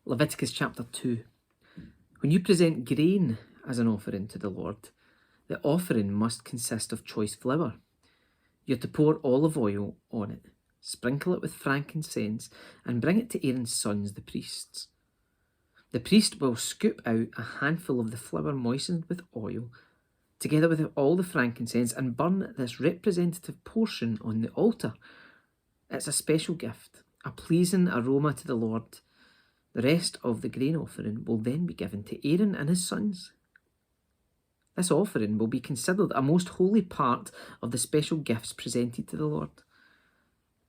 Leviticus chapter 2. When you present grain as an offering to the Lord, the offering must consist of choice flour. You're to pour olive oil on it, sprinkle it with frankincense, and bring it to Aaron's sons, the priests. The priest will scoop out a handful of the flour moistened with oil, together with all the frankincense, and burn this representative portion on the altar. It's a special gift, a pleasing aroma to the Lord. The rest of the grain offering will then be given to Aaron and his sons. This offering will be considered a most holy part of the special gifts presented to the Lord.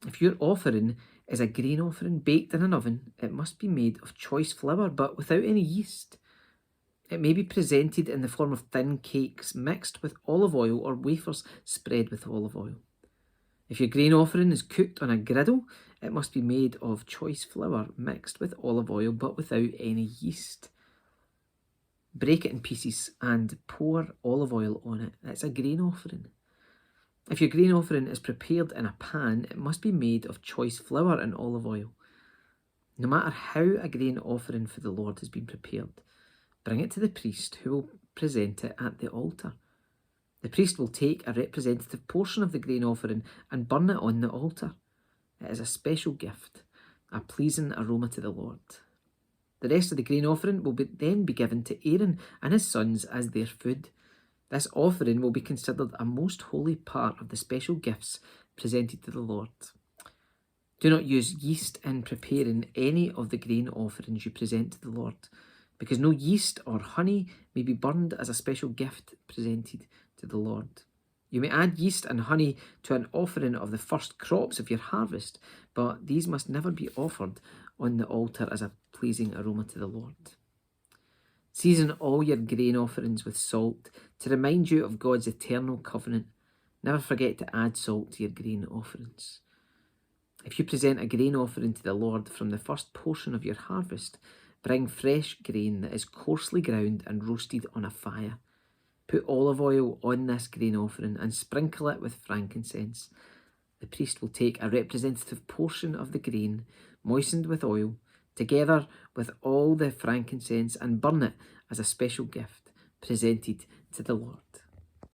If your offering is a grain offering baked in an oven, it must be made of choice flour, but without any yeast. It may be presented in the form of thin cakes mixed with olive oil or wafers spread with olive oil. If your grain offering is cooked on a griddle, it must be made of choice flour mixed with olive oil but without any yeast. Break it in pieces and pour olive oil on it. It's a grain offering. If your grain offering is prepared in a pan, it must be made of choice flour and olive oil. No matter how a grain offering for the Lord has been prepared, bring it to the priest, who will present it at the altar. The priest will take a representative portion of the grain offering and burn it on the altar. It is a special gift, a pleasing aroma to the Lord. The rest of the grain offering will then be given to Aaron and his sons as their food. This offering will be considered a most holy part of the special gifts presented to the Lord. Do not use yeast in preparing any of the grain offerings you present to the Lord, because no yeast or honey may be burned as a special gift presented to the Lord. You may add yeast and honey to an offering of the first crops of your harvest, but these must never be offered on the altar as a pleasing aroma to the Lord. Season all your grain offerings with salt to remind you of God's eternal covenant. Never forget to add salt to your grain offerings. If you present a grain offering to the Lord from the first portion of your harvest, bring fresh grain that is coarsely ground and roasted on a fire. Put olive oil on this grain offering and sprinkle it with frankincense. The priest will take a representative portion of the grain, moistened with oil, together with all the frankincense, and burn it as a special gift presented to the Lord.